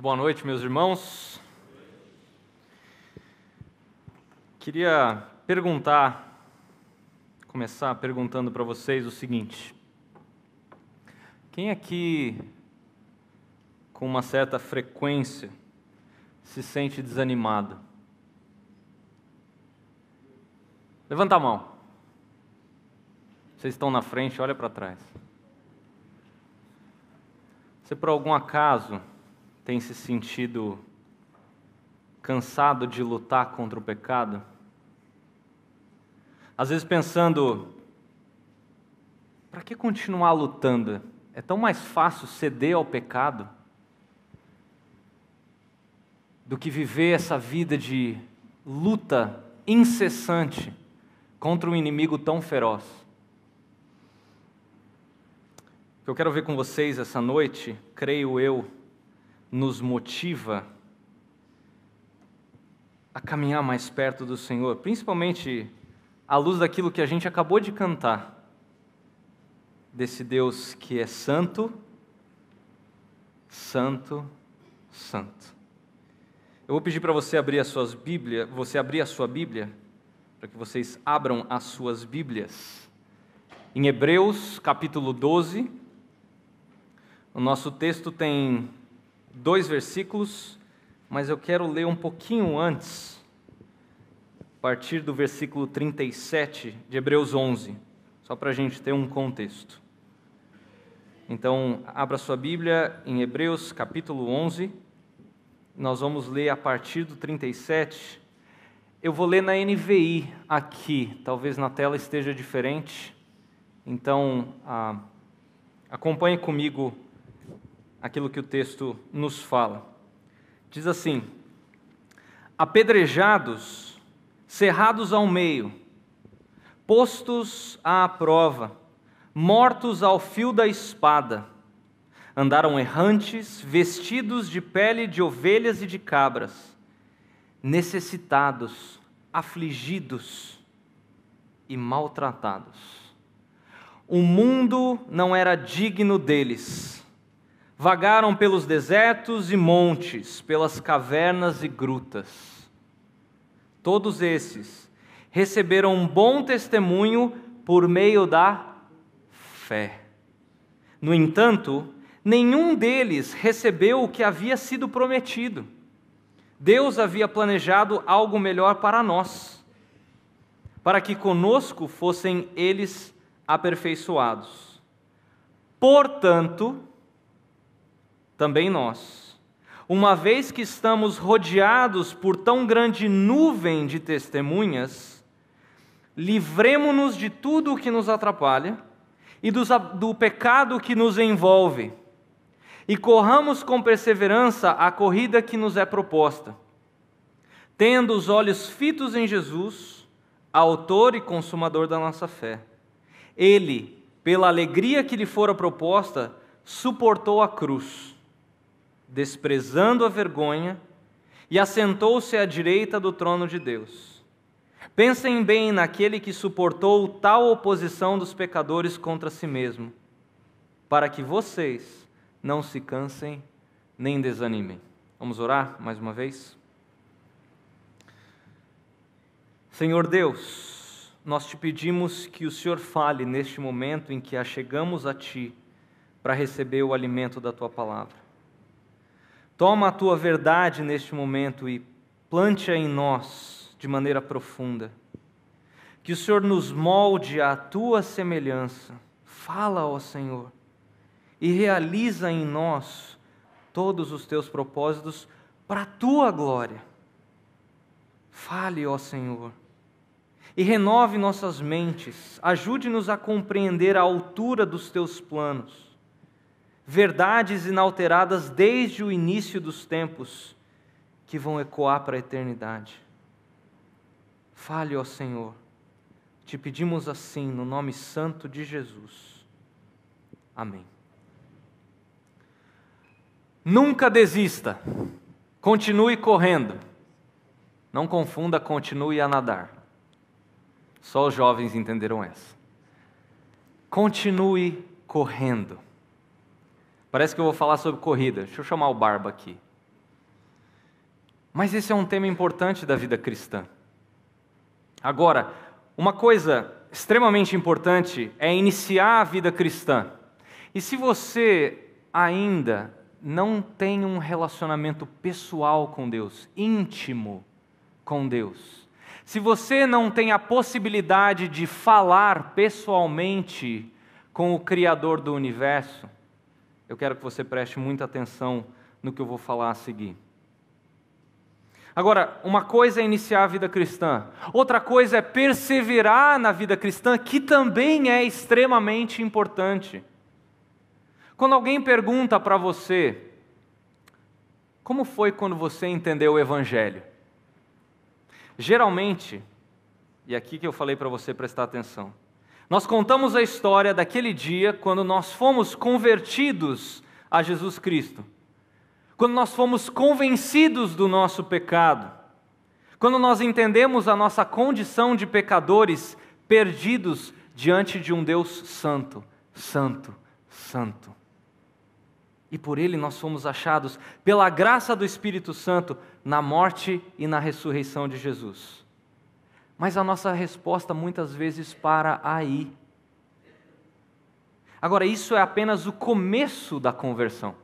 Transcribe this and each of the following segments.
Boa noite, meus irmãos. Queria começar perguntando para vocês o seguinte: quem aqui, com uma certa frequência, se sente desanimado? Levanta a mão. Vocês estão na frente, olha para trás. Você, por algum acaso, tem se sentido cansado de lutar contra o pecado? Às vezes pensando, para que continuar lutando? É tão mais fácil ceder ao pecado do que viver essa vida de luta incessante contra um inimigo tão feroz. O que eu quero ver com vocês essa noite, creio eu, nos motiva a caminhar mais perto do Senhor, principalmente à luz daquilo que a gente acabou de cantar, desse Deus que é santo, santo, santo. Eu vou pedir para você abrir a sua Bíblia, para que vocês abram as suas Bíblias, em Hebreus capítulo 12. O nosso texto tem 2 versículos, mas eu quero ler um pouquinho antes, a partir do versículo 37 de Hebreus 11, só para a gente ter um contexto. Então, abra sua Bíblia em Hebreus capítulo 11, nós vamos ler a partir do 37. Eu vou ler na NVI aqui, talvez na tela esteja diferente, então acompanhe comigo aquilo que o texto nos fala. Diz assim: apedrejados, cerrados ao meio, postos à prova, mortos ao fio da espada, andaram errantes, vestidos de pele de ovelhas e de cabras, necessitados, afligidos e maltratados. O mundo não era digno deles. Vagaram pelos desertos e montes, pelas cavernas e grutas. Todos esses receberam um bom testemunho por meio da fé. No entanto, nenhum deles recebeu o que havia sido prometido. Deus havia planejado algo melhor para nós, para que conosco fossem eles aperfeiçoados. Portanto, também nós, uma vez que estamos rodeados por tão grande nuvem de testemunhas, livremo-nos de tudo o que nos atrapalha e do pecado que nos envolve, e corramos com perseverança a corrida que nos é proposta, tendo os olhos fitos em Jesus, autor e consumador da nossa fé. Ele, pela alegria que lhe fora proposta, suportou a cruz, desprezando a vergonha, e assentou-se à direita do trono de Deus. Pensem bem naquele que suportou tal oposição dos pecadores contra si mesmo, para que vocês não se cansem nem desanimem. Vamos orar mais uma vez? Senhor Deus, nós te pedimos que o Senhor fale neste momento em que achegamos a Ti para receber o alimento da Tua palavra. Toma a Tua verdade neste momento e plante-a em nós de maneira profunda. Que o Senhor nos molde à Tua semelhança. Fala, ó Senhor, e realiza em nós todos os Teus propósitos para a Tua glória. Fale, ó Senhor, e renove nossas mentes. Ajude-nos a compreender a altura dos Teus planos, verdades inalteradas desde o início dos tempos, que vão ecoar para a eternidade. Fale, ó Senhor, te pedimos assim, no nome santo de Jesus. Amém. Nunca desista, continue correndo. Não confunda, continue a nadar. Só os jovens entenderam essa. Continue correndo. Parece que eu vou falar sobre corrida. Deixa eu chamar o Barba aqui. Mas esse é um tema importante da vida cristã. Agora, uma coisa extremamente importante é iniciar a vida cristã. E se você ainda não tem um relacionamento pessoal com Deus, íntimo com Deus, se você não tem a possibilidade de falar pessoalmente com o Criador do universo, eu quero que você preste muita atenção no que eu vou falar a seguir. Agora, uma coisa é iniciar a vida cristã, outra coisa é perseverar na vida cristã, que também é extremamente importante. Quando alguém pergunta para você, como foi quando você entendeu o Evangelho? Geralmente, e aqui que eu falei para você prestar atenção, nós contamos a história daquele dia quando nós fomos convertidos a Jesus Cristo, quando nós fomos convencidos do nosso pecado, quando nós entendemos a nossa condição de pecadores perdidos diante de um Deus santo, santo, santo. E por Ele nós fomos achados, pela graça do Espírito Santo, na morte e na ressurreição de Jesus. Mas a nossa resposta muitas vezes para aí. Agora, isso é apenas o começo da conversão.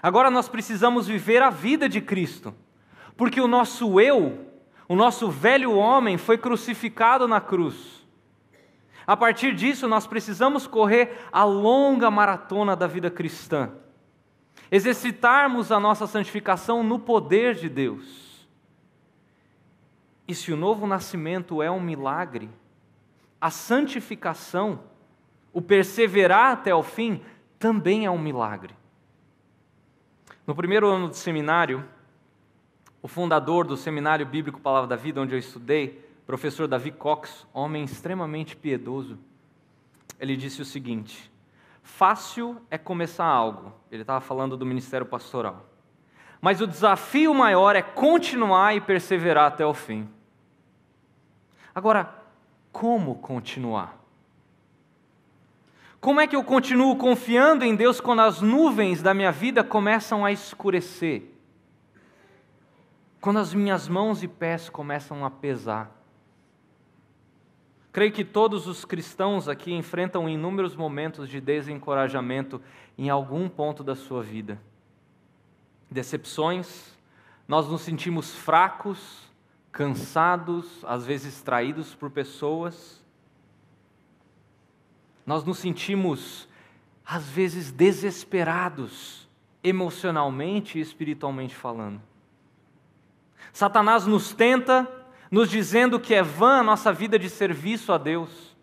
Agora nós precisamos viver a vida de Cristo, porque o nosso eu, o nosso velho homem foi crucificado na cruz. A partir disso, nós precisamos correr a longa maratona da vida cristã, exercitarmos a nossa santificação no poder de Deus. E se o novo nascimento é um milagre, a santificação, o perseverar até o fim, também é um milagre. No primeiro ano de seminário, o fundador do Seminário Bíblico Palavra da Vida, onde eu estudei, professor Davi Cox, homem extremamente piedoso, ele disse o seguinte: fácil é começar algo. Ele estava falando do ministério pastoral. Mas o desafio maior é continuar e perseverar até o fim. Agora, como continuar? Como é que eu continuo confiando em Deus quando as nuvens da minha vida começam a escurecer? Quando as minhas mãos e pés começam a pesar? Creio que todos os cristãos aqui enfrentam inúmeros momentos de desencorajamento em algum ponto da sua vida. Decepções, nós nos sentimos fracos, cansados, às vezes traídos por pessoas. Nós nos sentimos, às vezes, desesperados, emocionalmente e espiritualmente falando. Satanás nos tenta, nos dizendo que é vã a nossa vida de serviço a Deus.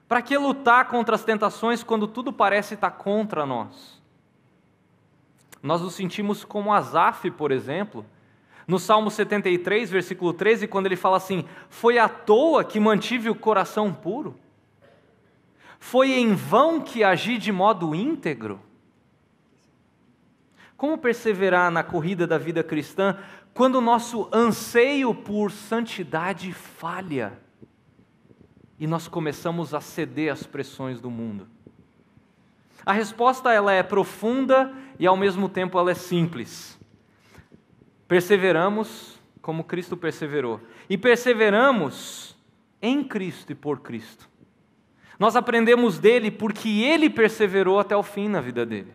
Para que lutar contra as tentações quando tudo parece estar contra nós? Nós nos sentimos como Asaf, por exemplo, no Salmo 73, versículo 13, quando ele fala assim: foi à toa que mantive o coração puro? Foi em vão que agi de modo íntegro? Como perseverar na corrida da vida cristã quando o nosso anseio por santidade falha e nós começamos a ceder às pressões do mundo? A resposta ela é profunda e ao mesmo tempo ela é simples. Perseveramos como Cristo perseverou. E perseveramos em Cristo e por Cristo. Nós aprendemos dele porque ele perseverou até o fim na vida dele.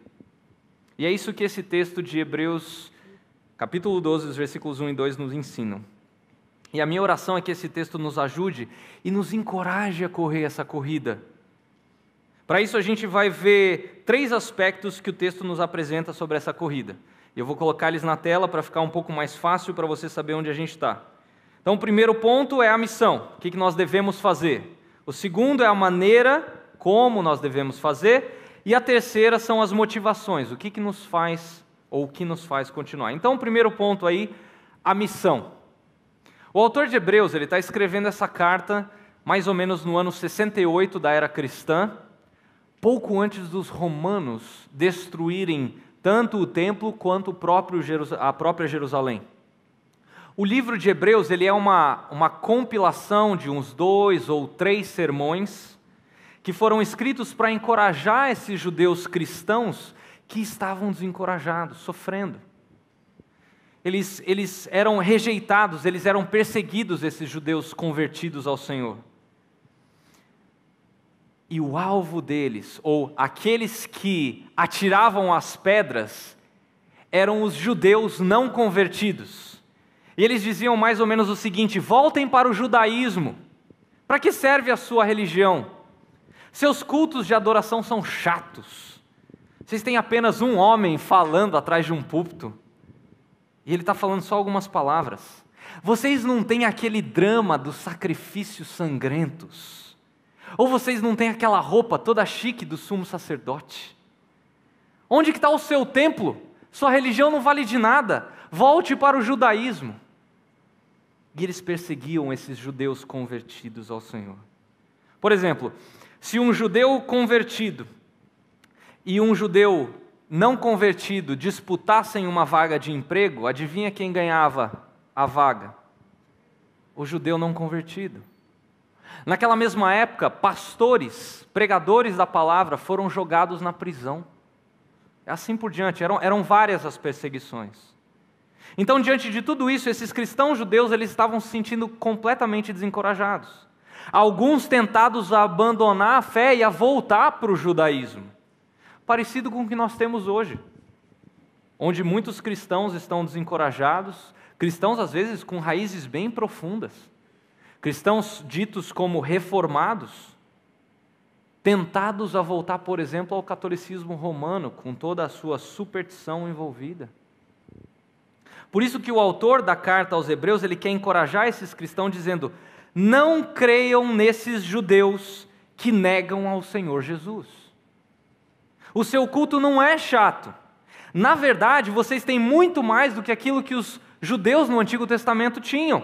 E é isso que esse texto de Hebreus, capítulo 12, os versículos 1 e 2 nos ensinam. E a minha oração é que esse texto nos ajude e nos encoraje a correr essa corrida. Para isso a gente vai ver 3 aspectos que o texto nos apresenta sobre essa corrida. Eu vou colocar eles na tela para ficar um pouco mais fácil para você saber onde a gente está. Então o primeiro ponto é a missão, o que nós devemos fazer. O segundo é a maneira como nós devemos fazer. E a terceira são as motivações, o que nos faz, ou o que nos faz continuar. Então, o primeiro ponto aí, a missão. O autor de Hebreus, ele está escrevendo essa carta mais ou menos no ano 68 da era cristã, pouco antes dos romanos destruírem tanto o templo quanto a própria Jerusalém. O livro de Hebreus ele é uma compilação de uns 2 ou 3 sermões que foram escritos para encorajar esses judeus cristãos que estavam desencorajados, sofrendo. eles eram rejeitados, eles eram perseguidos, esses judeus convertidos ao Senhor. E o alvo deles, ou aqueles que atiravam as pedras, eram os judeus não convertidos. E eles diziam mais ou menos o seguinte: voltem para o judaísmo. Para que serve a sua religião? Seus cultos de adoração são chatos. Vocês têm apenas um homem falando atrás de um púlpito. E ele está falando só algumas palavras. Vocês não têm aquele drama dos sacrifícios sangrentos. Ou vocês não têm aquela roupa toda chique do sumo sacerdote. Onde que está o seu templo? Sua religião não vale de nada. Volte para o judaísmo. E eles perseguiam esses judeus convertidos ao Senhor. Por exemplo, se um judeu convertido e um judeu não convertido disputassem uma vaga de emprego, adivinha quem ganhava a vaga? O judeu não convertido. Naquela mesma época, pastores, pregadores da palavra foram jogados na prisão. Assim por diante, eram várias as perseguições. Então, diante de tudo isso, esses cristãos judeus eles estavam se sentindo completamente desencorajados. Alguns tentados a abandonar a fé e a voltar para o judaísmo. Parecido com o que nós temos hoje, onde muitos cristãos estão desencorajados, cristãos às vezes com raízes bem profundas, cristãos ditos como reformados, tentados a voltar, por exemplo, ao catolicismo romano, com toda a sua superstição envolvida. Por isso que o autor da carta aos Hebreus, ele quer encorajar esses cristãos dizendo: não creiam nesses judeus que negam ao Senhor Jesus. O seu culto não é chato. Na verdade, vocês têm muito mais do que aquilo que os judeus no Antigo Testamento tinham.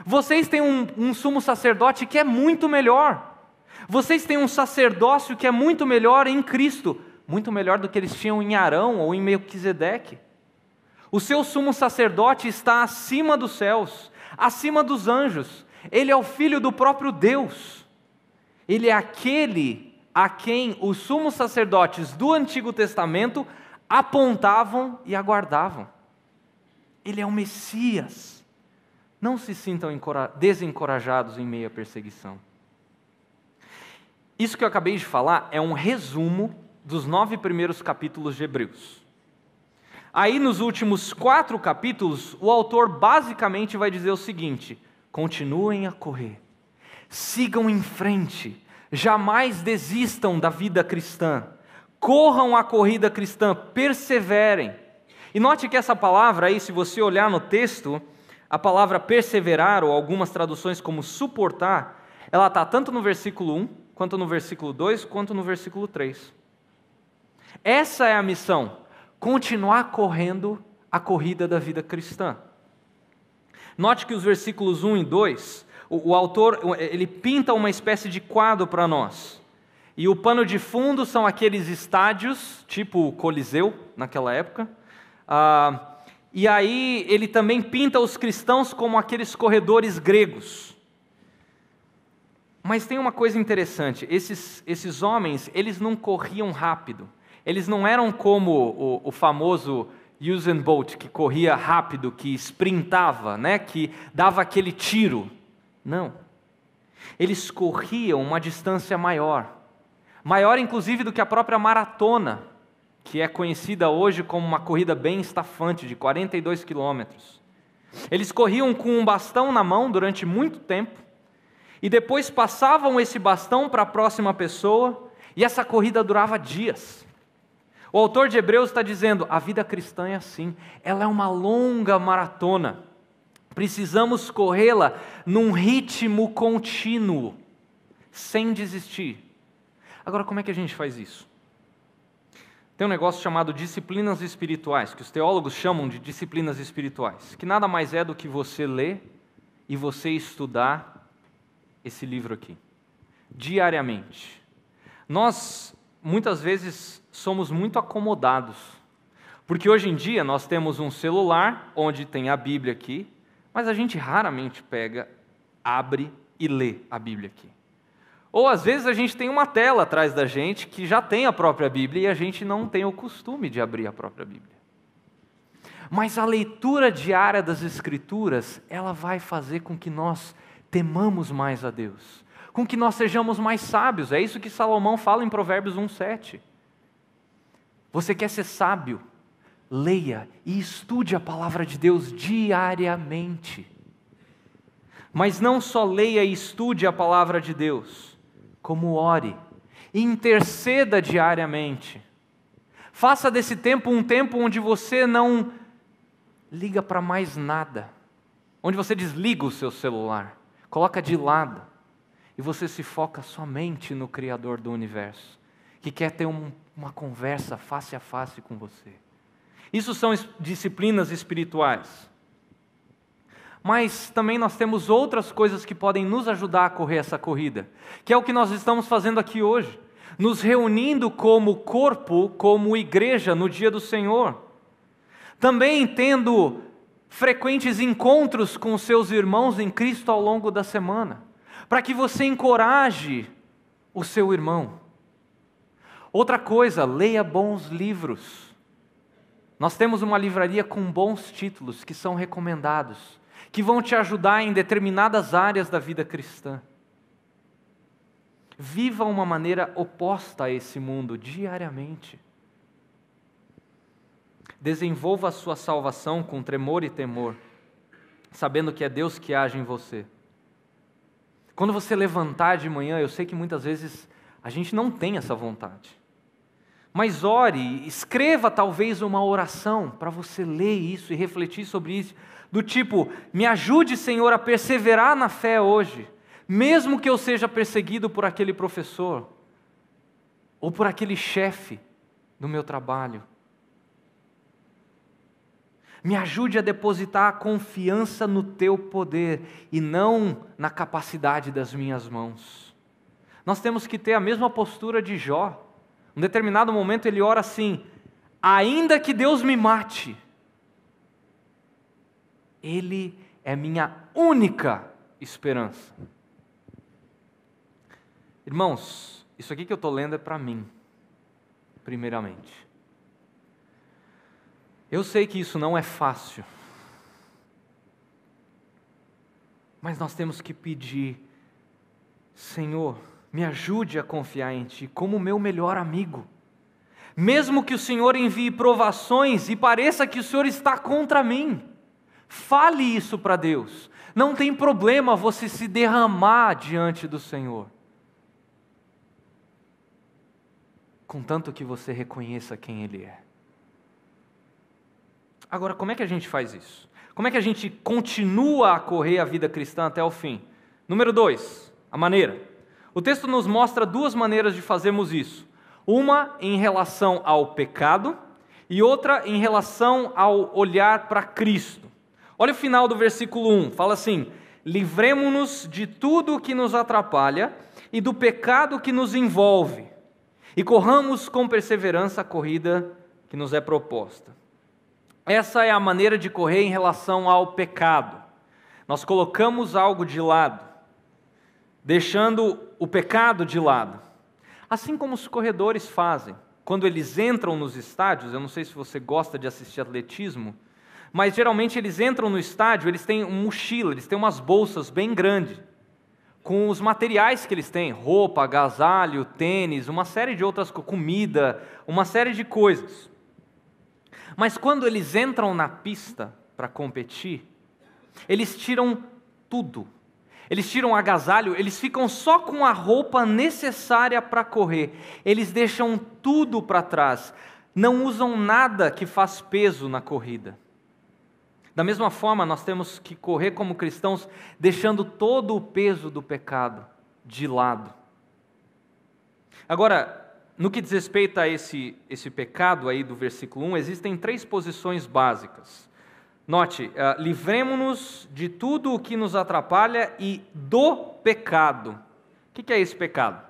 Vocês têm um sumo sacerdote que é muito melhor. Vocês têm um sacerdócio que é muito melhor em Cristo, muito melhor do que eles tinham em Arão ou em Melquisedeque. O seu sumo sacerdote está acima dos céus, acima dos anjos. Ele é o Filho do próprio Deus. Ele é aquele a quem os sumos sacerdotes do Antigo Testamento apontavam e aguardavam. Ele é o Messias. Não se sintam desencorajados em meio à perseguição. Isso que eu acabei de falar é um resumo dos 9 primeiros capítulos de Hebreus. Aí nos últimos 4 capítulos, o autor basicamente vai dizer o seguinte: continuem a correr, sigam em frente, jamais desistam da vida cristã, corram a corrida cristã, perseverem. E note que essa palavra aí, se você olhar no texto, a palavra perseverar, ou algumas traduções como suportar, ela está tanto no versículo 1, quanto no versículo 2, quanto no versículo 3. Essa é a missão, continuar correndo a corrida da vida cristã. Note que os versículos 1 e 2, o autor ele pinta uma espécie de quadro para nós. E o pano de fundo são aqueles estádios, tipo o Coliseu, naquela época. E aí ele também pinta os cristãos como aqueles corredores gregos. Mas tem uma coisa interessante, esses homens, eles não corriam rápido. Eles não eram como o famoso Usain Bolt, que corria rápido, que sprintava, né? Que dava aquele tiro. Não. Eles corriam uma distância maior. Maior, inclusive, do que a própria maratona, que é conhecida hoje como uma corrida bem estafante, de 42 quilômetros. Eles corriam com um bastão na mão durante muito tempo, e depois passavam esse bastão para a próxima pessoa, e essa corrida durava dias. O autor de Hebreus está dizendo, a vida cristã é assim, ela é uma longa maratona, precisamos corrê-la num ritmo contínuo, sem desistir. Agora, como é que a gente faz isso? Tem um negócio chamado disciplinas espirituais, que os teólogos chamam de disciplinas espirituais, que nada mais é do que você ler e você estudar esse livro aqui, diariamente. Nós, muitas vezes, somos muito acomodados, porque hoje em dia nós temos um celular, onde tem a Bíblia aqui, mas a gente raramente pega, abre e lê a Bíblia aqui. Ou às vezes a gente tem uma tela atrás da gente que já tem a própria Bíblia e a gente não tem o costume de abrir a própria Bíblia. Mas a leitura diária das Escrituras, ela vai fazer com que nós temamos mais a Deus, com que nós sejamos mais sábios. É isso que Salomão fala em Provérbios 1:7. Você quer ser sábio? Leia e estude a palavra de Deus diariamente. Mas não só leia e estude a palavra de Deus, como ore e interceda diariamente. Faça desse tempo um tempo onde você não liga para mais nada, onde você desliga o seu celular, coloca de lado e você se foca somente no Criador do universo, que quer ter uma conversa face a face com você. Isso são disciplinas espirituais. Mas também nós temos outras coisas que podem nos ajudar a correr essa corrida, que é o que nós estamos fazendo aqui hoje, nos reunindo como corpo, como igreja no dia do Senhor. Também tendo frequentes encontros com seus irmãos em Cristo ao longo da semana, para que você encoraje o seu irmão. Outra coisa, leia bons livros. Nós temos uma livraria com bons títulos que são recomendados, que vão te ajudar em determinadas áreas da vida cristã. Viva uma maneira oposta a esse mundo diariamente. Desenvolva a sua salvação com tremor e temor, sabendo que é Deus que age em você. Quando você levantar de manhã, eu sei que muitas vezes a gente não tem essa vontade. Mas ore, escreva talvez uma oração para você ler isso e refletir sobre isso, do tipo, me ajude, Senhor, a perseverar na fé hoje, mesmo que eu seja perseguido por aquele professor, ou por aquele chefe do meu trabalho. Me ajude a depositar a confiança no Teu poder e não na capacidade das minhas mãos. Nós temos que ter a mesma postura de Jó. Em um determinado momento ele ora assim: ainda que Deus me mate, Ele é minha única esperança. Irmãos, isso aqui que eu estou lendo é para mim, primeiramente. Eu sei que isso não é fácil, mas nós temos que pedir: Senhor, me ajude a confiar em Ti como meu melhor amigo. Mesmo que o Senhor envie provações e pareça que o Senhor está contra mim, fale isso para Deus. Não tem problema você se derramar diante do Senhor, contanto que você reconheça quem Ele é. Agora, como é que a gente faz isso? Como é que a gente continua a correr a vida cristã até o fim? Número 2, a maneira. O texto nos mostra duas maneiras de fazermos isso. Uma em relação ao pecado e outra em relação ao olhar para Cristo. Olha o final do versículo 1, fala assim: livremo-nos de tudo o que nos atrapalha e do pecado que nos envolve, e corramos com perseverança a corrida que nos é proposta. Essa é a maneira de correr em relação ao pecado. Nós colocamos algo de lado, deixando o pecado de lado. Assim como os corredores fazem. Quando eles entram nos estádios, eu não sei se você gosta de assistir atletismo, mas geralmente eles entram no estádio, eles têm uma mochila, eles têm umas bolsas bem grandes, com os materiais que eles têm, roupa, agasalho, tênis, uma série de outras coisas, comida, uma série de coisas. Mas quando eles entram na pista para competir, eles tiram tudo. Eles tiram o agasalho, eles ficam só com a roupa necessária para correr. Eles deixam tudo para trás. Não usam nada que faz peso na corrida. Da mesma forma, nós temos que correr como cristãos, deixando todo o peso do pecado de lado. Agora, no que diz respeito a esse pecado aí do versículo 1, existem 3 posições básicas. Note, livremo-nos de tudo o que nos atrapalha e do pecado. O que é esse pecado?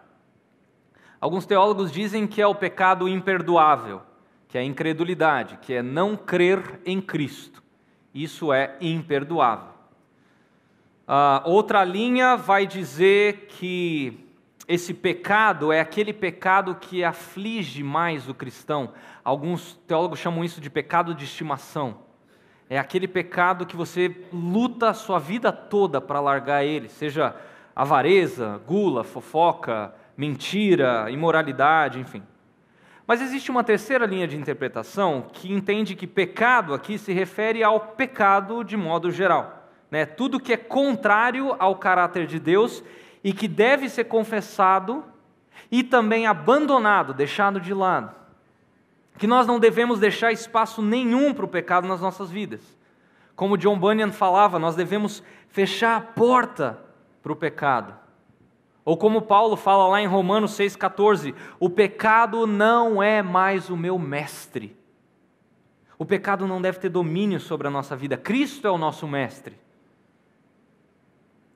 Alguns teólogos dizem que é o pecado imperdoável, que é a incredulidade, que é não crer em Cristo. Isso é imperdoável. Outra linha vai dizer que esse pecado é aquele pecado que aflige mais o cristão. Alguns teólogos chamam isso de pecado de estimação. É aquele pecado que você luta a sua vida toda para largar ele, seja avareza, gula, fofoca, mentira, imoralidade, enfim. Mas existe uma terceira linha de interpretação que entende que pecado aqui se refere ao pecado de modo geral, né? Tudo que é contrário ao caráter de Deus e que deve ser confessado e também abandonado, deixado de lado. Que nós não devemos deixar espaço nenhum para o pecado nas nossas vidas. Como John Bunyan falava, nós devemos fechar a porta para o pecado. Ou como Paulo fala lá em Romanos 6,14, o pecado não é mais o meu mestre. O pecado não deve ter domínio sobre a nossa vida. Cristo é o nosso mestre.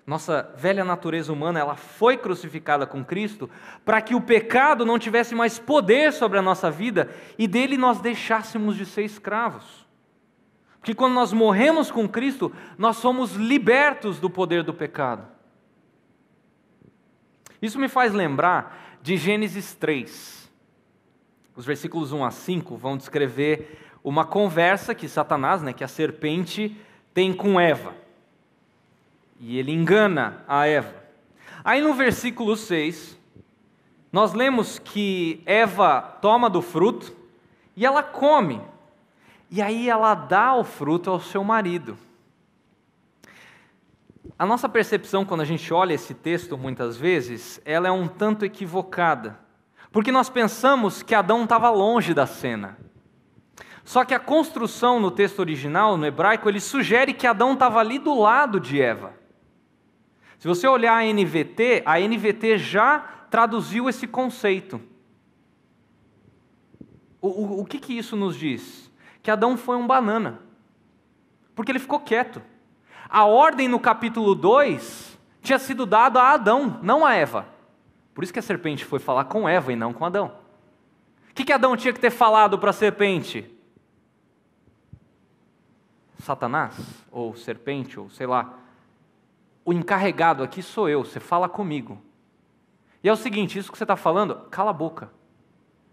Nossa velha natureza humana, ela foi crucificada com Cristo para que o pecado não tivesse mais poder sobre a nossa vida e dele nós deixássemos de ser escravos. Porque quando nós morremos com Cristo, nós somos libertos do poder do pecado. Isso me faz lembrar de Gênesis 3. Os versículos 1 a 5 vão descrever uma conversa que Satanás, que a serpente, tem com Eva. E ele engana a Eva. Aí no versículo 6, nós lemos que Eva toma do fruto e ela come. E aí ela dá o fruto ao seu marido. A nossa percepção quando a gente olha esse texto muitas vezes, ela é um tanto equivocada. Porque nós pensamos que Adão estava longe da cena. Só que a construção no texto original, no hebraico, ele sugere que Adão estava ali do lado de Eva. Se você olhar a NVT já traduziu esse conceito. O que isso nos diz? Que Adão foi um banana. Porque ele ficou quieto. A ordem no capítulo 2 tinha sido dada a Adão, não a Eva. Por isso que a serpente foi falar com Eva e não com Adão. O que Adão tinha que ter falado para a serpente? Satanás, ou serpente, ou sei lá. O encarregado aqui sou eu, você fala comigo. E é o seguinte, isso que você está falando, cala a boca.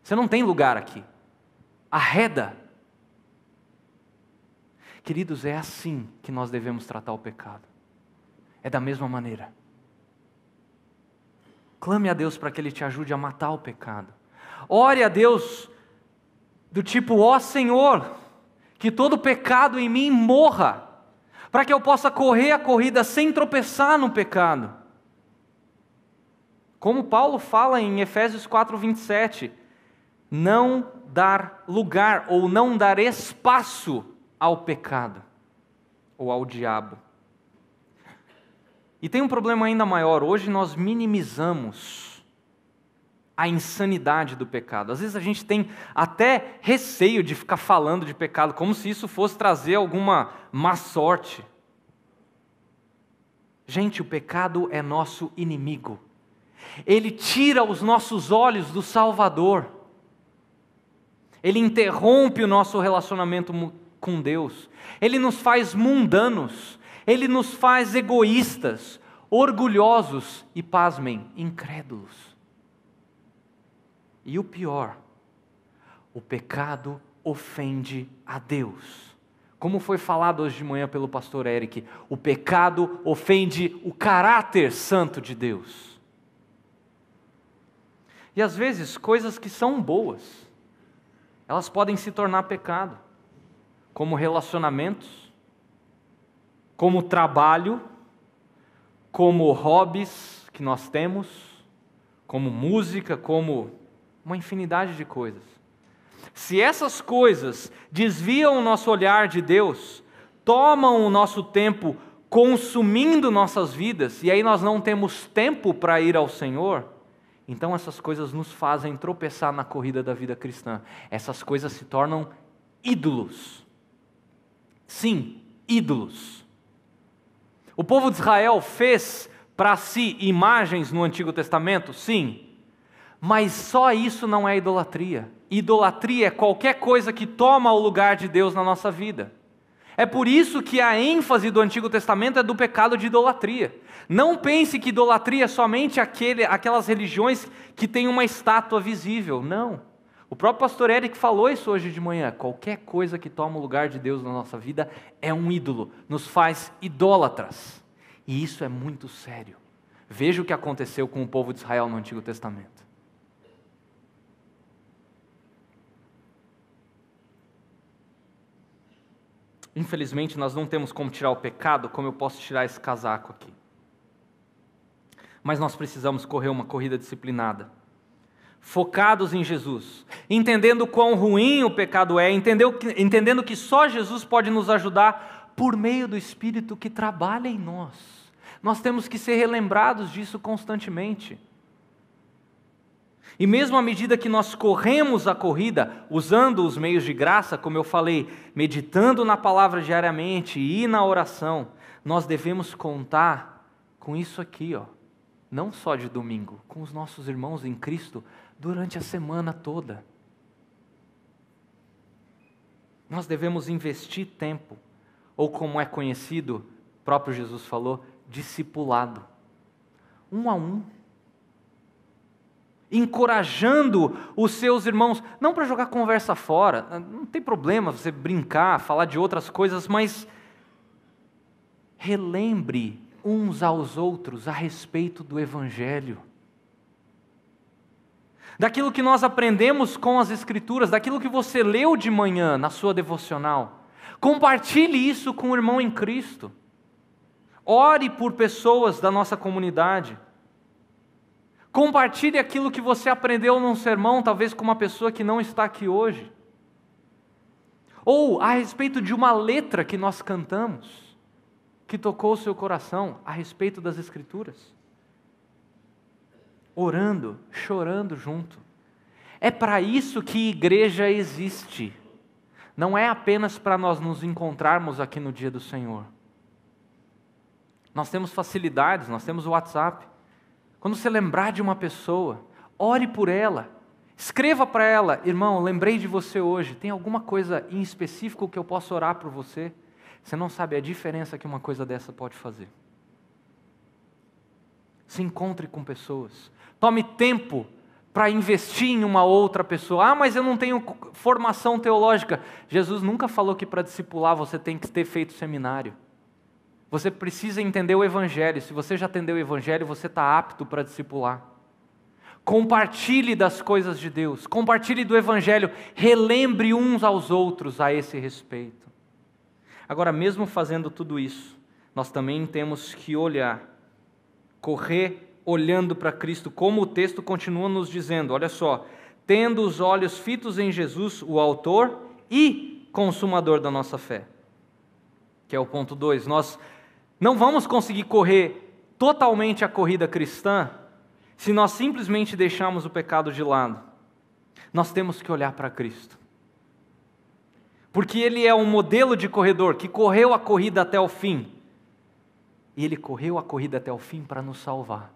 Você não tem lugar aqui. Arreda. Queridos, é assim que nós devemos tratar o pecado. É da mesma maneira. Clame a Deus para que Ele te ajude a matar o pecado. Ore a Deus do tipo, ó Senhor, que todo pecado em mim morra, para que eu possa correr a corrida sem tropeçar no pecado. Como Paulo fala em Efésios 4:27, não dar lugar ou não dar espaço ao pecado ou ao diabo. E tem um problema ainda maior, hoje nós minimizamos a insanidade do pecado. Às vezes a gente tem até receio de ficar falando de pecado, como se isso fosse trazer alguma má sorte. Gente, o pecado é nosso inimigo. Ele tira os nossos olhos do Salvador. Ele interrompe o nosso relacionamento com Deus. Ele nos faz mundanos. Ele nos faz egoístas, orgulhosos e, pasmem, incrédulos. E o pior, o pecado ofende a Deus. Como foi falado hoje de manhã pelo pastor Eric, o pecado ofende o caráter santo de Deus. E às vezes, coisas que são boas, elas podem se tornar pecado, como relacionamentos, como trabalho, como hobbies que nós temos, como música, como uma infinidade de coisas. Se essas coisas desviam o nosso olhar de Deus, tomam o nosso tempo consumindo nossas vidas, e aí nós não temos tempo para ir ao Senhor, então essas coisas nos fazem tropeçar na corrida da vida cristã. Essas coisas se tornam ídolos. Sim, ídolos. O povo de Israel fez para si imagens no Antigo Testamento? Sim. Mas só isso não é idolatria. Idolatria é qualquer coisa que toma o lugar de Deus na nossa vida. É por isso que a ênfase do Antigo Testamento é do pecado de idolatria. Não pense que idolatria é somente aquelas religiões que têm uma estátua visível. Não. O próprio pastor Eric falou isso hoje de manhã. Qualquer coisa que toma o lugar de Deus na nossa vida é um ídolo, nos faz idólatras. E isso é muito sério. Veja o que aconteceu com o povo de Israel no Antigo Testamento. Infelizmente, nós não temos como tirar o pecado, como eu posso tirar esse casaco aqui. Mas nós precisamos correr uma corrida disciplinada, focados em Jesus, entendendo quão ruim o pecado é, entendendo que só Jesus pode nos ajudar por meio do Espírito que trabalha em nós. Nós temos que ser relembrados disso constantemente. E mesmo à medida que nós corremos a corrida, usando os meios de graça, como eu falei, meditando na palavra diariamente e na oração, nós devemos contar com isso aqui, não só de domingo, com os nossos irmãos em Cristo durante a semana toda. Nós devemos investir tempo, ou como é conhecido, o próprio Jesus falou, discipulado, um a um, encorajando os seus irmãos, não para jogar conversa fora, não tem problema você brincar, falar de outras coisas, mas relembre uns aos outros a respeito do Evangelho, daquilo que nós aprendemos com as Escrituras, daquilo que você leu de manhã na sua devocional. Compartilhe isso com o irmão em Cristo. Ore por pessoas da nossa comunidade. Compartilhe aquilo que você aprendeu num sermão, talvez com uma pessoa que não está aqui hoje. Ou a respeito de uma letra que nós cantamos, que tocou o seu coração a respeito das Escrituras. Orando, chorando junto. É para isso que igreja existe. Não é apenas para nós nos encontrarmos aqui no dia do Senhor. Nós temos facilidades, nós temos o WhatsApp. Quando você lembrar de uma pessoa, ore por ela. Escreva para ela: irmão, lembrei de você hoje. Tem alguma coisa em específico que eu possa orar por você? Você não sabe a diferença que uma coisa dessa pode fazer. Se encontre com pessoas. Tome tempo para investir em uma outra pessoa. Ah, mas eu não tenho formação teológica. Jesus nunca falou que para discipular você tem que ter feito seminário. Você precisa entender o Evangelho. Se você já entendeu o Evangelho, você está apto para discipular. Compartilhe das coisas de Deus. Compartilhe do Evangelho. Relembre uns aos outros a esse respeito. Agora, mesmo fazendo tudo isso, nós também temos que olhar, correr olhando para Cristo, como o texto continua nos dizendo. Olha só, tendo os olhos fitos em Jesus, o autor e consumador da nossa fé. Que é o ponto 2. Nós não vamos conseguir correr totalmente a corrida cristã se nós simplesmente deixarmos o pecado de lado. Nós temos que olhar para Cristo. Porque Ele é um modelo de corredor que correu a corrida até o fim. E Ele correu a corrida até o fim para nos salvar.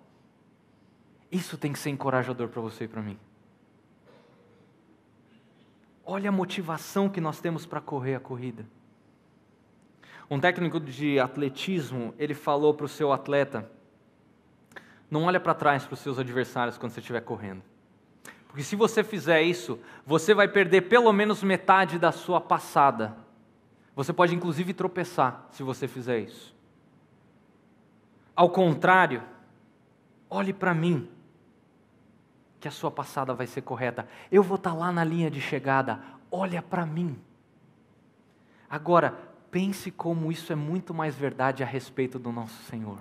Isso tem que ser encorajador para você e para mim. Olha a motivação que nós temos para correr a corrida. Um técnico de atletismo, ele falou para o seu atleta: não olha para trás para os seus adversários quando você estiver correndo. Porque se você fizer isso, você vai perder pelo menos metade da sua passada. Você pode inclusive tropeçar se você fizer isso. Ao contrário, olhe para mim, que a sua passada vai ser correta. Eu vou estar lá na linha de chegada, olha para mim. Agora, pense como isso é muito mais verdade a respeito do nosso Senhor.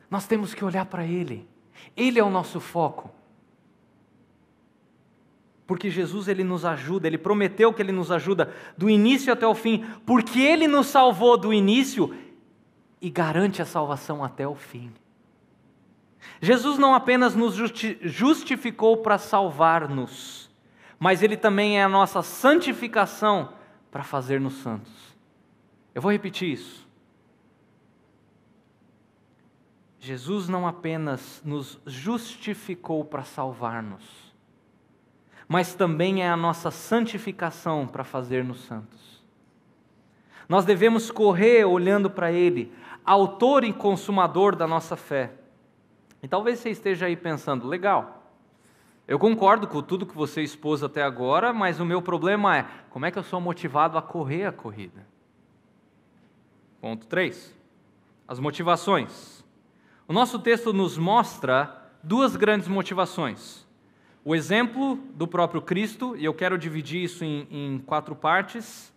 Nós temos que olhar para Ele. Ele é o nosso foco. Porque Jesus, Ele nos ajuda, Ele prometeu que Ele nos ajuda do início até o fim, porque Ele nos salvou do início e garante a salvação até o fim. Jesus não apenas nos justificou para salvar-nos, mas Ele também é a nossa santificação para fazer-nos santos. Eu vou repetir isso. Jesus não apenas nos justificou para salvar-nos, mas também é a nossa santificação para fazer-nos santos. Nós devemos correr olhando para Ele, autor e consumador da nossa fé. E talvez você esteja aí pensando: legal, Eu concordo com tudo que você expôs até agora, mas o meu problema é, como é que eu sou motivado a correr a corrida? Ponto 3. As motivações. O nosso texto nos mostra duas grandes motivações. O exemplo do próprio Cristo, e eu quero dividir isso em 4 partes,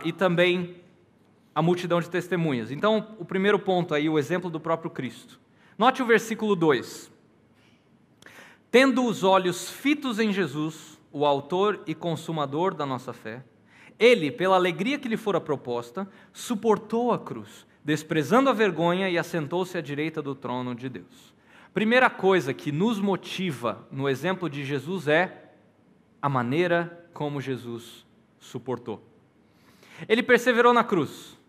e também a multidão de testemunhas. Então, o primeiro ponto aí, o exemplo do próprio Cristo. Note o versículo 2. Tendo os olhos fitos em Jesus, o autor e consumador da nossa fé, ele, pela alegria que lhe fora proposta, suportou a cruz, desprezando a vergonha, e assentou-se à direita do trono de Deus. Primeira coisa que nos motiva no exemplo de Jesus é a maneira como Jesus suportou. Ele perseverou na cruz,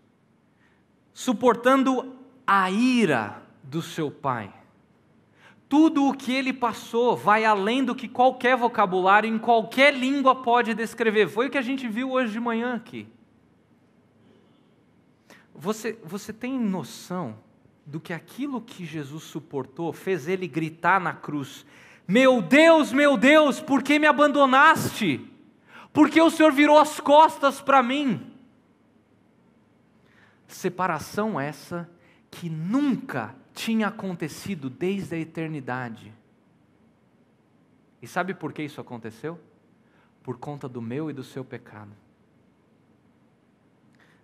suportando a ira do seu Pai. Tudo o que ele passou vai além do que qualquer vocabulário em qualquer língua pode descrever. Foi o que a gente viu hoje de manhã aqui. Você tem noção do que aquilo que Jesus suportou fez ele gritar na cruz: meu Deus, por que me abandonaste? Por que o Senhor virou as costas para mim? Separação essa que nunca tinha acontecido desde a eternidade. E sabe por que isso aconteceu? Por conta do meu e do seu pecado.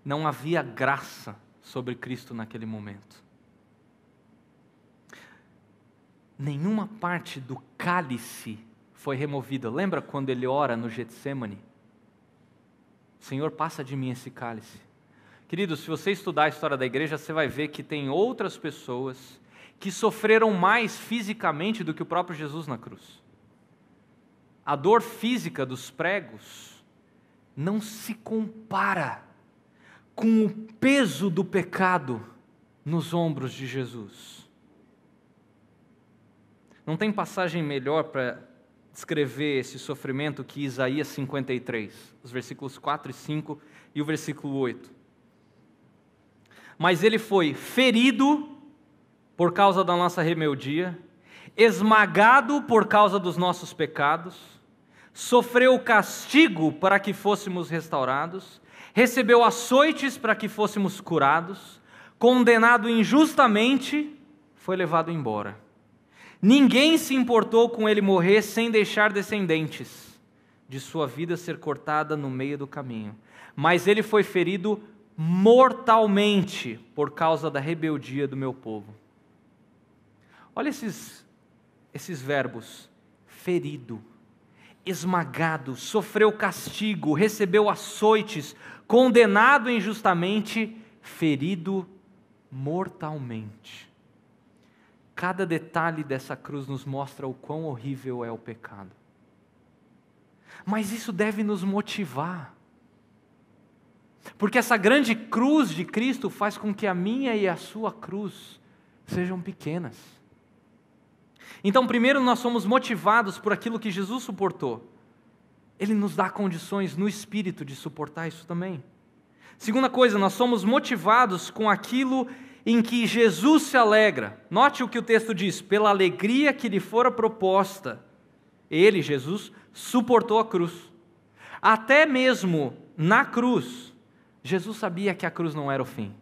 Não havia graça sobre Cristo naquele momento. Nenhuma parte do cálice foi removida. Lembra quando ele ora no Getsêmani? Senhor, passa de mim esse cálice. Queridos, se você estudar a história da igreja, você vai ver que tem outras pessoas que sofreram mais fisicamente do que o próprio Jesus na cruz. A dor física dos pregos não se compara com o peso do pecado nos ombros de Jesus. Não tem passagem melhor para descrever esse sofrimento que Isaías 53, os versículos 4 e 5 e o versículo 8. Mas ele foi ferido por causa da nossa rebeldia, esmagado por causa dos nossos pecados, sofreu castigo para que fôssemos restaurados, recebeu açoites para que fôssemos curados, condenado injustamente, foi levado embora. Ninguém se importou com ele morrer sem deixar descendentes, de sua vida ser cortada no meio do caminho. Mas ele foi ferido mortalmente por causa da rebeldia do meu povo. Olha esses verbos: ferido, esmagado, sofreu castigo, recebeu açoites, condenado injustamente, ferido mortalmente. Cada detalhe dessa cruz nos mostra o quão horrível é o pecado. Mas isso deve nos motivar. Porque essa grande cruz de Cristo faz com que a minha e a sua cruz sejam pequenas. Então, primeiro, nós somos motivados por aquilo que Jesus suportou. Ele nos dá condições no espírito de suportar isso também. Segunda coisa, nós somos motivados com aquilo em que Jesus se alegra. Note o que o texto diz: pela alegria que lhe fora proposta, ele, Jesus, suportou a cruz. Até mesmo na cruz, Jesus sabia que a cruz não era o fim.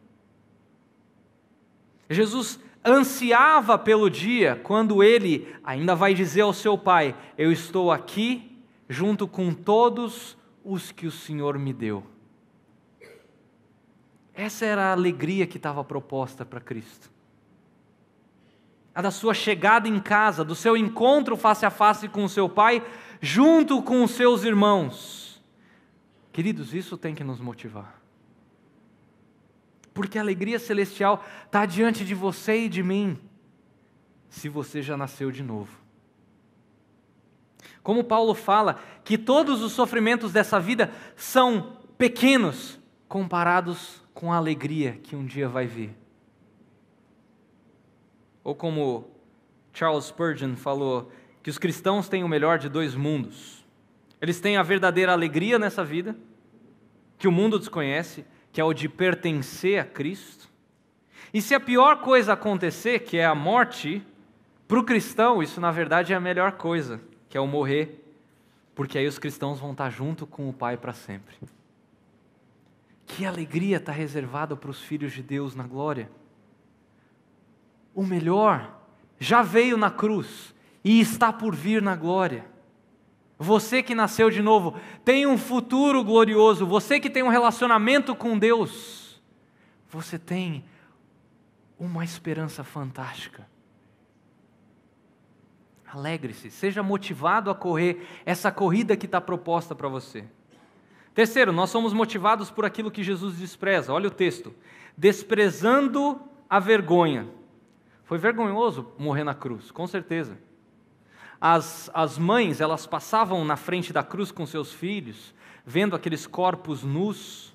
Jesus ansiava pelo dia quando ele ainda vai dizer ao seu Pai: eu estou aqui junto com todos os que o Senhor me deu. Essa era a alegria que estava proposta para Cristo. A da sua chegada em casa, do seu encontro face a face com o seu Pai, junto com os seus irmãos. Queridos, isso tem que nos motivar. Porque a alegria celestial está diante de você e de mim, se você já nasceu de novo. Como Paulo fala que todos os sofrimentos dessa vida são pequenos comparados com a alegria que um dia vai vir. Ou como Charles Spurgeon falou, que os cristãos têm o melhor de dois mundos. Eles têm a verdadeira alegria nessa vida, que o mundo desconhece, que é o de pertencer a Cristo. E se a pior coisa acontecer, que é a morte, para o cristão isso na verdade é a melhor coisa, que é o morrer, porque aí os cristãos vão estar junto com o Pai para sempre. Que alegria está reservada para os filhos de Deus na glória. O melhor já veio na cruz e está por vir na glória. Você que nasceu de novo tem um futuro glorioso. Você que tem um relacionamento com Deus, você tem uma esperança fantástica. Alegre-se, seja motivado a correr essa corrida que está proposta para você. Terceiro, nós somos motivados por aquilo que Jesus despreza. Olha o texto. Desprezando a vergonha. Foi vergonhoso morrer na cruz, com certeza. As mães, elas passavam na frente da cruz com seus filhos, vendo aqueles corpos nus,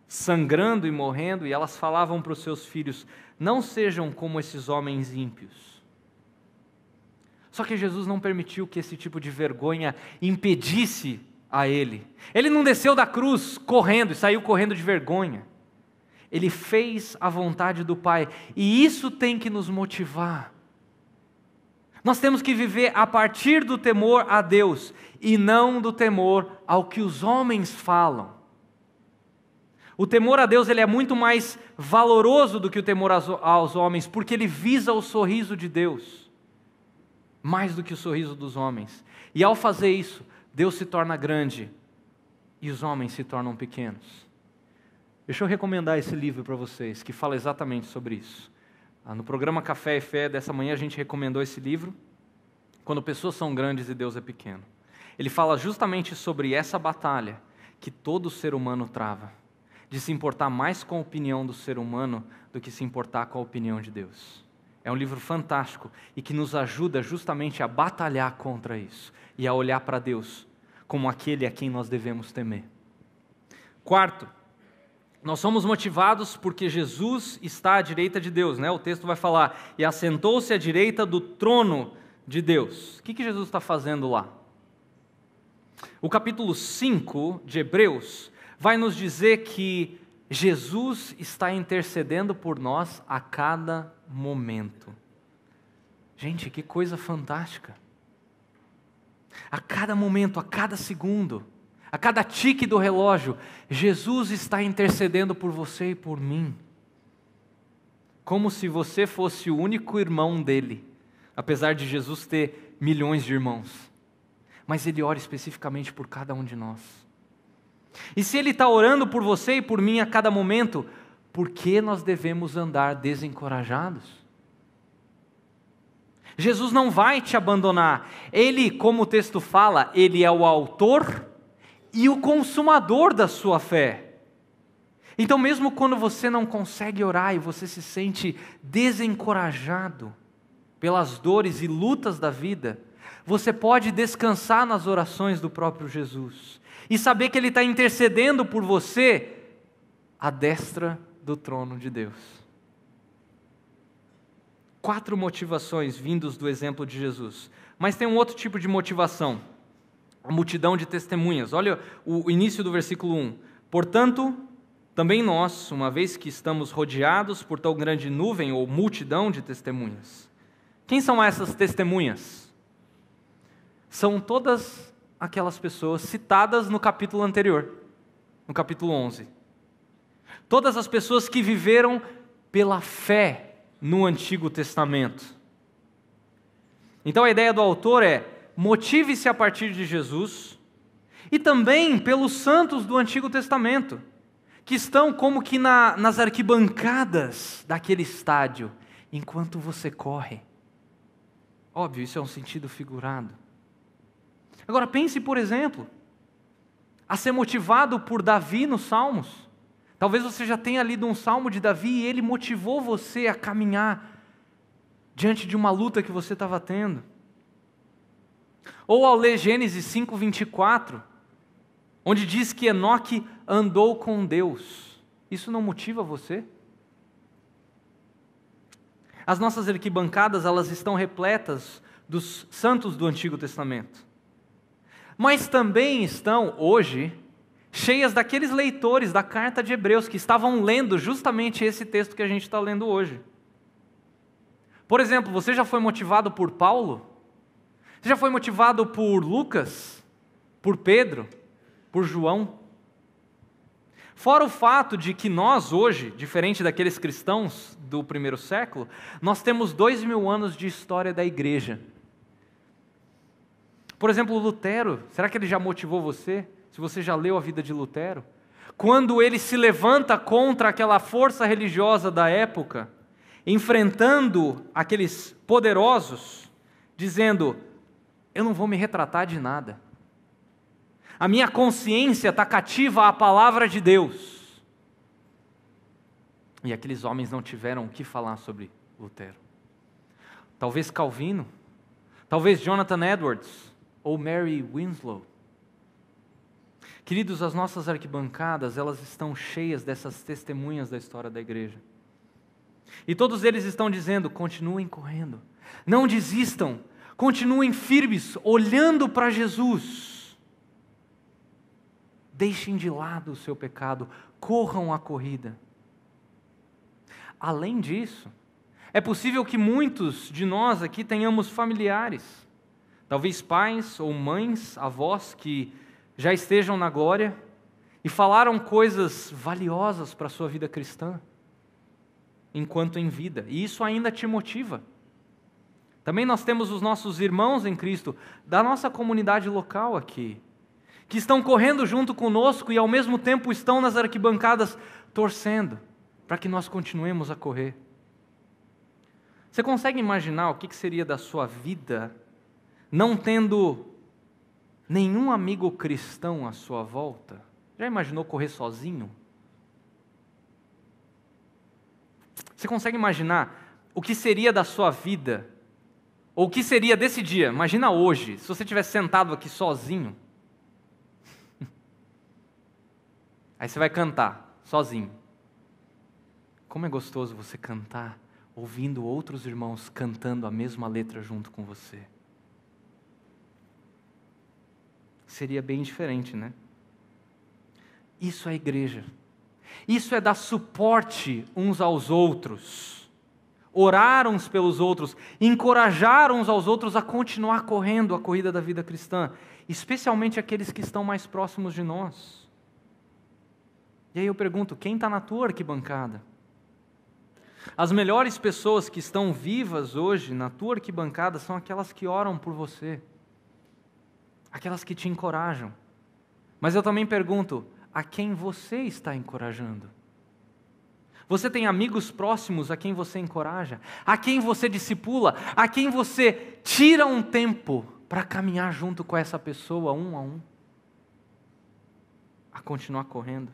sangrando e morrendo, e elas falavam para os seus filhos: não sejam como esses homens ímpios. Só que Jesus não permitiu que esse tipo de vergonha impedisse a ele. Ele não desceu da cruz correndo e saiu correndo de vergonha. Ele fez a vontade do Pai, e isso tem que nos motivar. Nós temos que viver a partir do temor a Deus e não do temor ao que os homens falam. O temor a Deus ele é muito mais valoroso do que o temor aos homens, porque ele visa o sorriso de Deus, mais do que o sorriso dos homens. E ao fazer isso, Deus se torna grande e os homens se tornam pequenos. Deixa eu recomendar esse livro para vocês, que fala exatamente sobre isso. No programa Café e Fé dessa manhã a gente recomendou esse livro, Quando Pessoas São Grandes e Deus é Pequeno. Ele fala justamente sobre essa batalha que todo ser humano trava, de se importar mais com a opinião do ser humano do que se importar com a opinião de Deus. É um livro fantástico e que nos ajuda justamente a batalhar contra isso e a olhar para Deus como aquele a quem nós devemos temer. Quarto, nós somos motivados porque Jesus está à direita de Deus, né? O texto vai falar, e assentou-se à direita do trono de Deus. O que Jesus está fazendo lá? O capítulo 5 de Hebreus vai nos dizer que Jesus está intercedendo por nós a cada momento. Gente, que coisa fantástica! A cada momento, a cada segundo, a cada tique do relógio, Jesus está intercedendo por você e por mim. Como se você fosse o único irmão dele, apesar de Jesus ter milhões de irmãos. Mas ele ora especificamente por cada um de nós. E se ele está orando por você e por mim a cada momento, por que nós devemos andar desencorajados? Jesus não vai te abandonar. Ele, como o texto fala, ele é o autor e o consumador da sua fé. Então mesmo quando você não consegue orar e você se sente desencorajado pelas dores e lutas da vida, você pode descansar nas orações do próprio Jesus e saber que Ele está intercedendo por você à destra do trono de Deus. 4 motivações vindos do exemplo de Jesus. Mas tem um outro tipo de motivação. A multidão de testemunhas. Olha o início do versículo 1. Portanto, também nós, uma vez que estamos rodeados por tão grande nuvem ou multidão de testemunhas. Quem são essas testemunhas? São todas aquelas pessoas citadas no capítulo anterior, no capítulo 11. Todas as pessoas que viveram pela fé no Antigo Testamento. Então a ideia do autor é: motive-se a partir de Jesus e também pelos santos do Antigo Testamento, que estão como que nas arquibancadas daquele estádio, enquanto você corre. Óbvio, isso é um sentido figurado. Agora pense, por exemplo, a ser motivado por Davi nos Salmos. Talvez você já tenha lido um salmo de Davi e ele motivou você a caminhar diante de uma luta que você estava tendo. Ou ao ler Gênesis 5:24, onde diz que Enoque andou com Deus. Isso não motiva você? As nossas arquibancadas, elas estão repletas dos santos do Antigo Testamento. Mas também estão, hoje, cheias daqueles leitores da carta de Hebreus que estavam lendo justamente esse texto que a gente está lendo hoje. Por exemplo, você já foi motivado por Paulo? Você já foi motivado por Lucas? Por Pedro? Por João? Fora o fato de que nós hoje, diferente daqueles cristãos do primeiro século, nós temos 2000 anos de história da igreja. Por exemplo, Lutero, será que ele já motivou você? Se você já leu a vida de Lutero? Quando ele se levanta contra aquela força religiosa da época, enfrentando aqueles poderosos, dizendo: eu não vou me retratar de nada. A minha consciência está cativa à palavra de Deus. E aqueles homens não tiveram o que falar sobre Lutero. Talvez Calvino, talvez Jonathan Edwards ou Mary Winslow. Queridos, as nossas arquibancadas, elas estão cheias dessas testemunhas da história da igreja. E todos eles estão dizendo: continuem correndo, não desistam, continuem firmes, olhando para Jesus. Deixem de lado o seu pecado, corram a corrida. Além disso, é possível que muitos de nós aqui tenhamos familiares, talvez pais ou mães, avós que já estejam na glória e falaram coisas valiosas para a sua vida cristã, enquanto em vida, e isso ainda te motiva. Também nós temos os nossos irmãos em Cristo, da nossa comunidade local aqui, que estão correndo junto conosco e ao mesmo tempo estão nas arquibancadas torcendo para que nós continuemos a correr. Você consegue imaginar o que seria da sua vida não tendo nenhum amigo cristão à sua volta? Já imaginou correr sozinho? Você consegue imaginar o que seria da sua vida, ou o que seria desse dia? Imagina hoje, se você tivesse sentado aqui sozinho. Aí você vai cantar, sozinho. Como é gostoso você cantar, ouvindo outros irmãos cantando a mesma letra junto com você. Seria bem diferente, né? Isso é igreja. Isso é dar suporte uns aos outros. Orar uns pelos outros. Encorajar uns aos outros a continuar correndo a corrida da vida cristã. Especialmente aqueles que estão mais próximos de nós. E aí eu pergunto, quem está na tua arquibancada? As melhores pessoas que estão vivas hoje na tua arquibancada são aquelas que oram por você, aquelas que te encorajam. Mas eu também pergunto, a quem você está encorajando? Você tem amigos próximos a quem você encoraja? A quem você discipula? A quem você tira um tempo para caminhar junto com essa pessoa, um a um? A continuar correndo?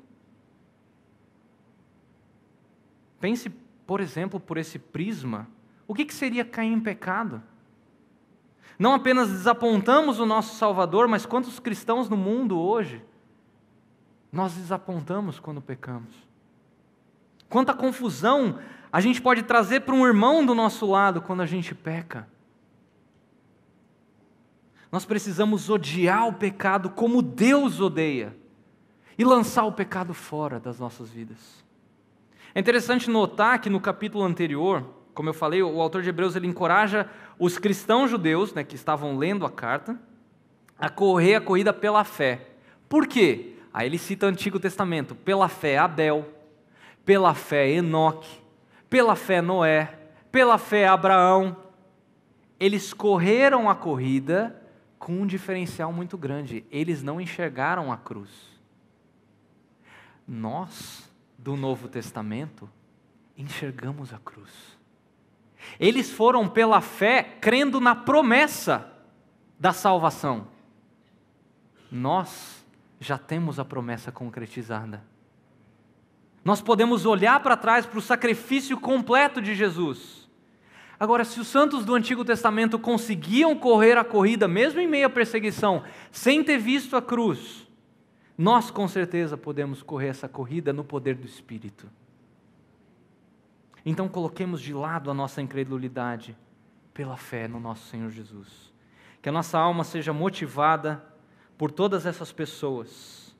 Pense, por exemplo, por esse prisma, o que seria cair em pecado? Não apenas desapontamos o nosso Salvador, mas quantos cristãos no mundo hoje nós desapontamos quando pecamos? Quanta confusão a gente pode trazer para um irmão do nosso lado quando a gente peca? Nós precisamos odiar o pecado como Deus odeia e lançar o pecado fora das nossas vidas. É interessante notar que no capítulo anterior, como eu falei, o autor de Hebreus ele encoraja os cristãos judeus, né, que estavam lendo a carta, a correr a corrida pela fé. Por quê? Aí ele cita o Antigo Testamento, pela fé Abel, pela fé Enoque, pela fé Noé, pela fé Abraão. Eles correram a corrida com um diferencial muito grande, eles não enxergaram a cruz. Nós, do Novo Testamento, enxergamos a cruz. Eles foram pela fé, crendo na promessa da salvação. Nós já temos a promessa concretizada. Nós podemos olhar para trás para o sacrifício completo de Jesus. Agora, se os santos do Antigo Testamento conseguiam correr a corrida, mesmo em meio à perseguição, sem ter visto a cruz, nós com certeza podemos correr essa corrida no poder do Espírito. Então coloquemos de lado a nossa incredulidade pela fé no nosso Senhor Jesus. Que a nossa alma seja motivada por todas essas pessoas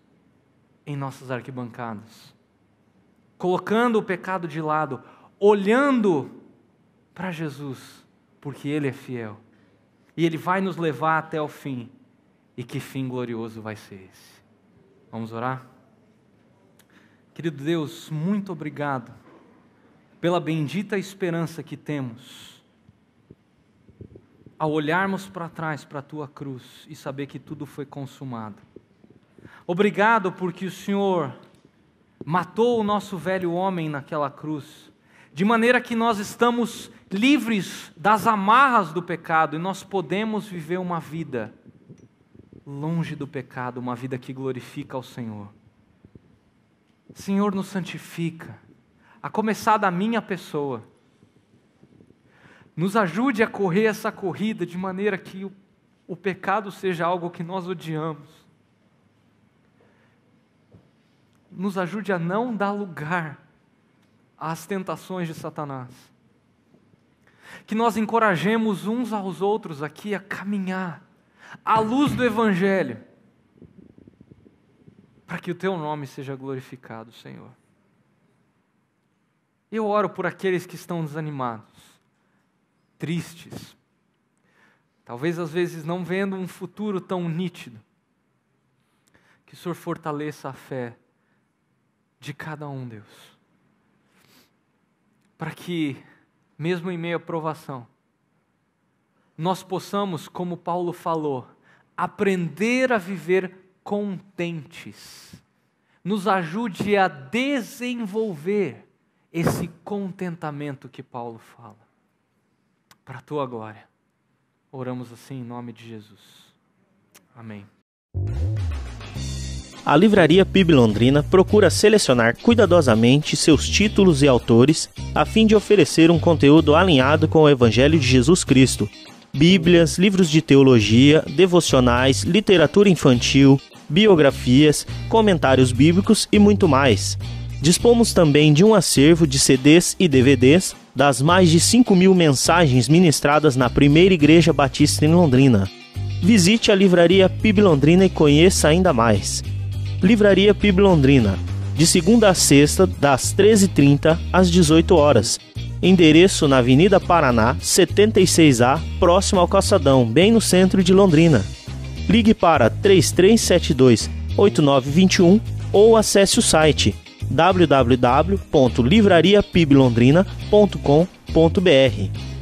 em nossas arquibancadas, colocando o pecado de lado, olhando para Jesus, porque Ele é fiel. E Ele vai nos levar até o fim. E que fim glorioso vai ser esse? Vamos orar? Querido Deus, muito obrigado pela bendita esperança que temos ao olharmos para trás para a Tua cruz e saber que tudo foi consumado. Obrigado porque o Senhor matou o nosso velho homem naquela cruz, de maneira que nós estamos livres das amarras do pecado e nós podemos viver uma vida longe do pecado, uma vida que glorifica ao Senhor. Senhor, nos santifica, a começar da minha pessoa. Nos ajude a correr essa corrida de maneira que o pecado seja algo que nós odiamos. Nos ajude a não dar lugar às tentações de Satanás. Que nós encorajemos uns aos outros aqui a caminhar à luz do Evangelho, para que o Teu nome seja glorificado, Senhor. Eu oro por aqueles que estão desanimados, tristes, talvez às vezes não vendo um futuro tão nítido. Que o Senhor fortaleça a fé de cada um, Deus, para que, mesmo em meio à provação, nós possamos, como Paulo falou, aprender a viver contentes. Nos ajude a desenvolver esse contentamento que Paulo fala. Para a Tua glória. Oramos assim em nome de Jesus. Amém. A Livraria PIB Londrina procura selecionar cuidadosamente seus títulos e autores a fim de oferecer um conteúdo alinhado com o Evangelho de Jesus Cristo. Bíblias, livros de teologia, devocionais, literatura infantil, biografias, comentários bíblicos e muito mais. Dispomos também de um acervo de CDs e DVDs das mais de 5.000 mensagens ministradas na Primeira Igreja Batista em Londrina. Visite a Livraria PIB Londrina e conheça ainda mais. Livraria PIB Londrina, de segunda a sexta, das 13h30 às 18h. Endereço na Avenida Paraná, 76A, próximo ao Calçadão, bem no centro de Londrina. Ligue para 3372-8921 ou acesse o site www.livrariapiblondrina.com.br.